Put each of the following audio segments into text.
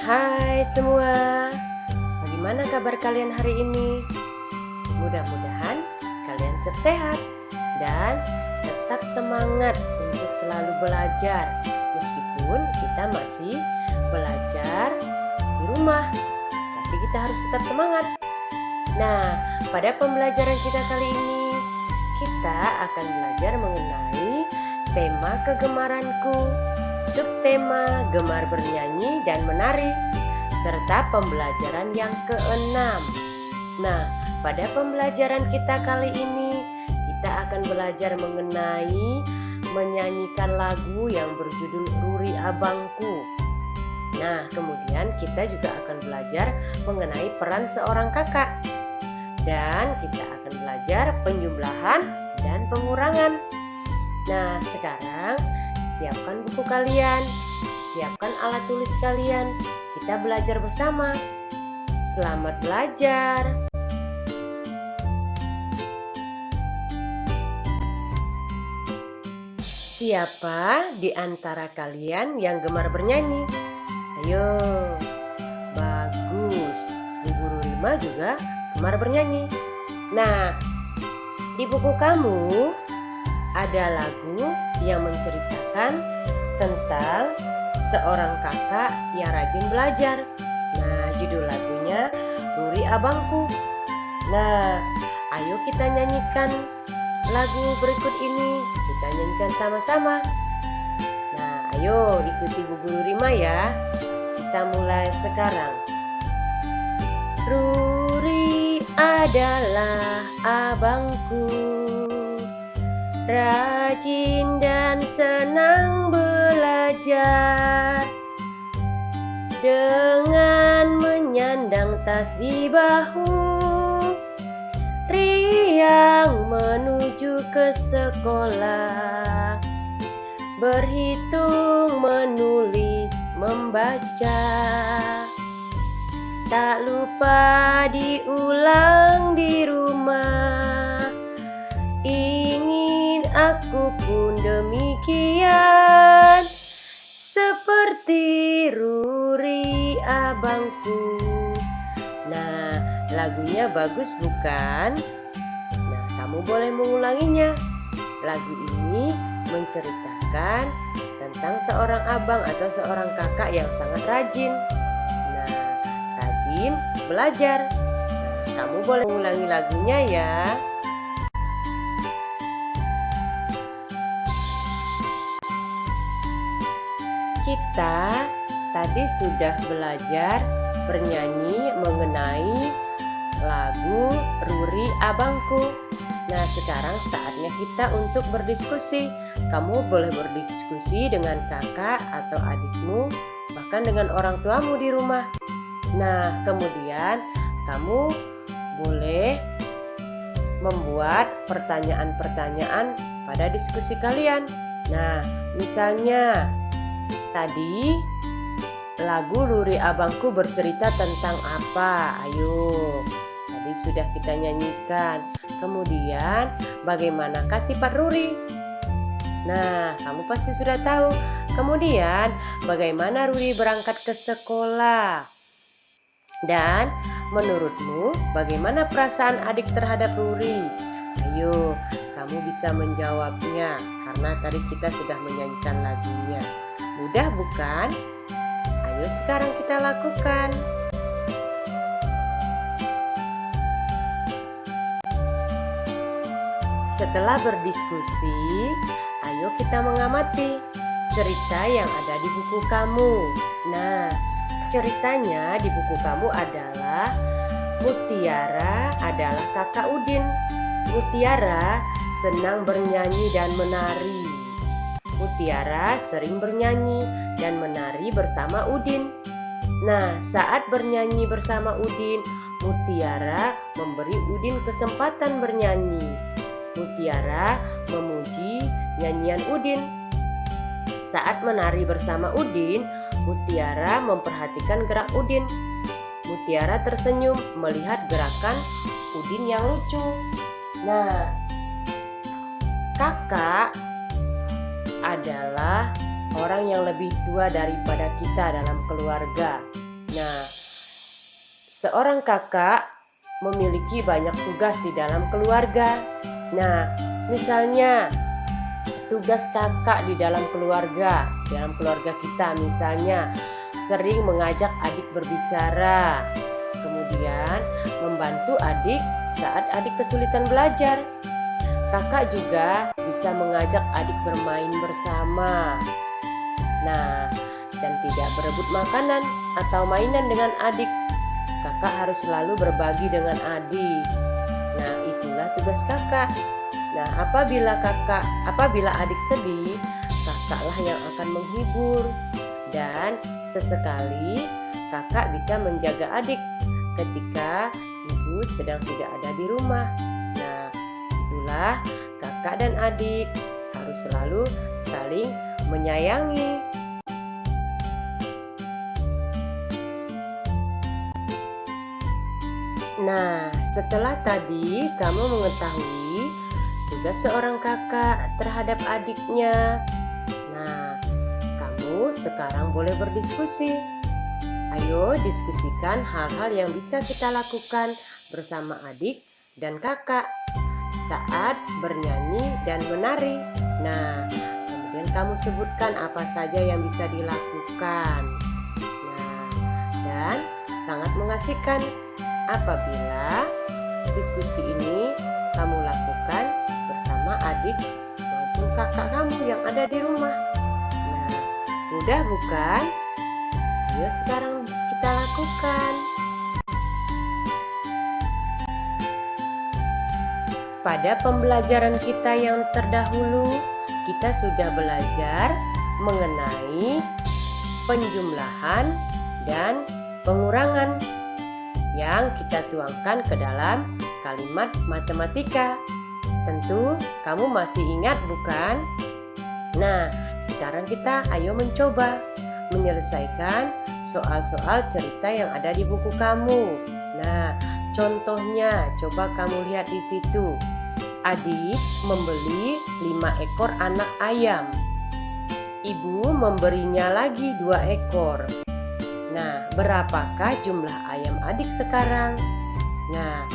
Hai semua, bagaimana kabar kalian hari ini? Mudah-mudahan kalian tetap sehat dan tetap semangat untuk selalu belajar meskipun kita masih belajar di rumah, tapi kita harus tetap semangat. Nah, pada pembelajaran kita kali ini, kita akan belajar mengenai tema kegemaranku, subtema gemar bernyanyi dan menari, serta pembelajaran yang keenam. Nah, pada pembelajaran kita kali ini, kita akan belajar mengenai menyanyikan lagu yang berjudul Ruri Abangku. Nah, kemudian kita juga akan belajar mengenai peran seorang kakak. Dan kita akan belajar penjumlahan dan pengurangan. Nah, sekarang siapkan buku kalian, siapkan alat tulis kalian. Kita belajar bersama. Selamat belajar. Siapa di antara kalian yang gemar bernyanyi? Ayo, bagus. Bu Guru Rima juga gemar bernyanyi. Nah, di buku kamu ada lagu yang menceritakan tentang seorang kakak yang rajin belajar. Nah, judul lagunya Ruri Abangku. Nah, ayo kita nyanyikan lagu berikut ini. Kita nyanyikan sama-sama. Nah, ayo ikuti Bu Guru Rima ya. Kita mulai sekarang. Ruri adalah abangku, rajin dan senang belajar. Dengan menyandang tas di bahu, riang menuju ke sekolah. Berhitung, menulis, membaca, tak lupa diulang di rumah. Ingin aku pun demikian, seperti Ruri abangku. Nah, lagunya bagus bukan? Nah, kamu boleh mengulanginya. Lagu ini menceritakan tentang seorang abang atau seorang kakak yang sangat rajin. Nah, rajin belajar. Nah, kamu boleh mengulangi lagunya ya. Kita tadi sudah belajar bernyanyi mengenai lagu Ruri Abangku. Nah, sekarang saatnya kita untuk berdiskusi. Kamu boleh berdiskusi dengan kakak atau adikmu, bahkan dengan orang tuamu di rumah. Nah, kemudian kamu boleh membuat pertanyaan-pertanyaan pada diskusi kalian. Nah, misalnya tadi lagu Ruri Abangku bercerita tentang apa? Ayo, tadi sudah kita nyanyikan. Kemudian bagaimanakah sifat Ruri? Nah, kamu pasti sudah tahu. Kemudian bagaimana Ruri berangkat ke sekolah? Dan menurutmu bagaimana perasaan adik terhadap Ruri? Ayo, kamu bisa menjawabnya karena tadi kita sudah menyanyikan lagunya. Mudah bukan? Ayo sekarang kita lakukan. Setelah berdiskusi, ayo kita mengamati cerita yang ada di buku kamu. Nah, ceritanya di buku kamu adalah Mutiara adalah kakak Udin. Mutiara senang bernyanyi dan menari. Mutiara sering bernyanyi dan menari bersama Udin. Nah, saat bernyanyi bersama Udin, Mutiara memberi Udin kesempatan bernyanyi. Mutiara memuji nyanyian Udin. Saat menari bersama Udin, Mutiara memperhatikan gerak Udin. Mutiara tersenyum melihat gerakan Udin yang lucu. Nah, kakak adalah orang yang lebih tua daripada kita dalam keluarga. Nah, seorang kakak memiliki banyak tugas di dalam keluarga. Nah, misalnya tugas kakak di dalam keluarga kita misalnya sering mengajak adik berbicara, kemudian membantu adik saat adik kesulitan belajar. Kakak juga bisa mengajak adik bermain bersama. Nah, dan tidak berebut makanan atau mainan dengan adik. Kakak harus selalu berbagi dengan adik. Nah, itulah tugas kakak. Nah, apabila adik sedih, kakaklah yang akan menghibur. Dan sesekali kakak bisa menjaga adik ketika ibu sedang tidak ada di rumah. Nah, itulah kakak dan adik harus selalu saling menyayangi. Nah, setelah tadi kamu mengetahui tugas seorang kakak terhadap adiknya. Nah, kamu sekarang boleh berdiskusi. Ayo diskusikan hal-hal yang bisa kita lakukan bersama adik dan kakak saat bernyanyi dan menari. Nah, kemudian kamu sebutkan apa saja yang bisa dilakukan. Nah, dan sangat mengasihkan apabila diskusi ini kamu lakukan bersama adik maupun kakak kamu yang ada di rumah. Nah, mudah bukan? Ayo sekarang kita lakukan. Pada pembelajaran kita yang terdahulu, kita sudah belajar mengenai penjumlahan dan pengurangan yang kita tuangkan ke dalam kalimat matematika. Tentu kamu masih ingat bukan? Nah, sekarang kita ayo mencoba menyelesaikan soal-soal cerita yang ada di buku kamu. Nah, contohnya coba kamu lihat di situ. Adik membeli 5 ekor anak ayam. Ibu memberinya lagi 2 ekor. Nah, berapakah jumlah ayam adik sekarang? Nah,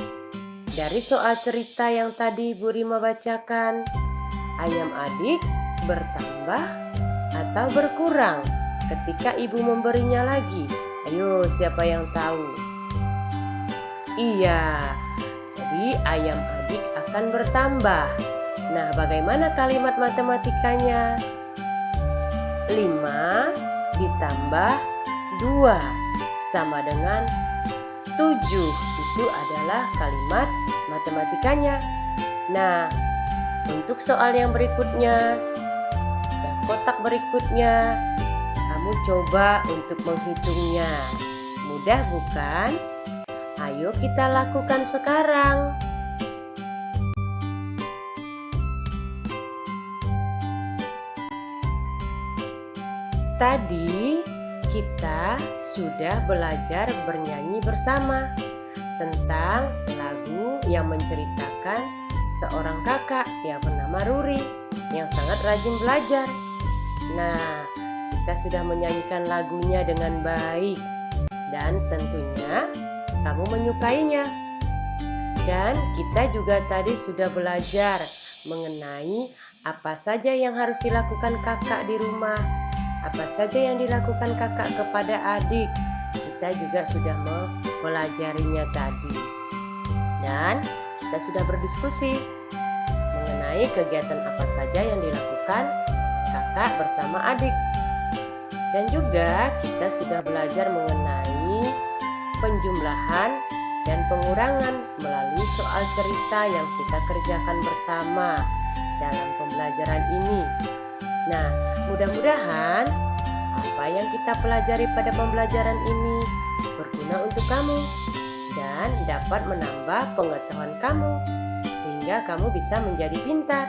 dari soal cerita yang tadi Bu Rima bacakan, ayam adik bertambah atau berkurang ketika ibu memberinya lagi? Ayo, siapa yang tahu? Iya, jadi ayam adik akan bertambah. Nah, bagaimana kalimat matematikanya? 5 ditambah 2 sama dengan 7. Itu adalah kalimat matematikanya. Nah, untuk soal yang berikutnya, yang kotak berikutnya, kamu coba untuk menghitungnya. Mudah bukan? Ayo kita lakukan sekarang. Tadi kita sudah belajar bernyanyi bersama tentang lagu yang menceritakan seorang kakak yang bernama Ruri yang sangat rajin belajar. Nah, kita sudah menyanyikan lagunya dengan baik dan tentunya kamu menyukainya. Dan kita juga tadi sudah belajar mengenai apa saja yang harus dilakukan kakak di rumah, apa saja yang dilakukan kakak kepada adik. Kita juga sudah mempelajarinya tadi. Dan kita sudah berdiskusi mengenai kegiatan apa saja yang dilakukan kakak bersama adik. Dan juga kita sudah belajar mengenai penjumlahan dan pengurangan melalui soal cerita yang kita kerjakan bersama dalam pembelajaran ini. Nah, mudah-mudahan apa yang kita pelajari pada pembelajaran ini berguna untuk kamu dan dapat menambah pengetahuan kamu sehingga kamu bisa menjadi pintar.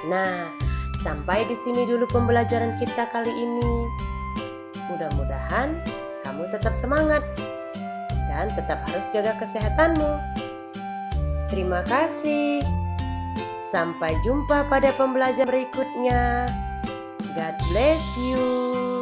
Nah, sampai di sini dulu pembelajaran kita kali ini. Mudah-mudahan kamu tetap semangat dan tetap harus jaga kesehatanmu. Terima kasih. Sampai jumpa pada pembelajaran berikutnya. God bless you.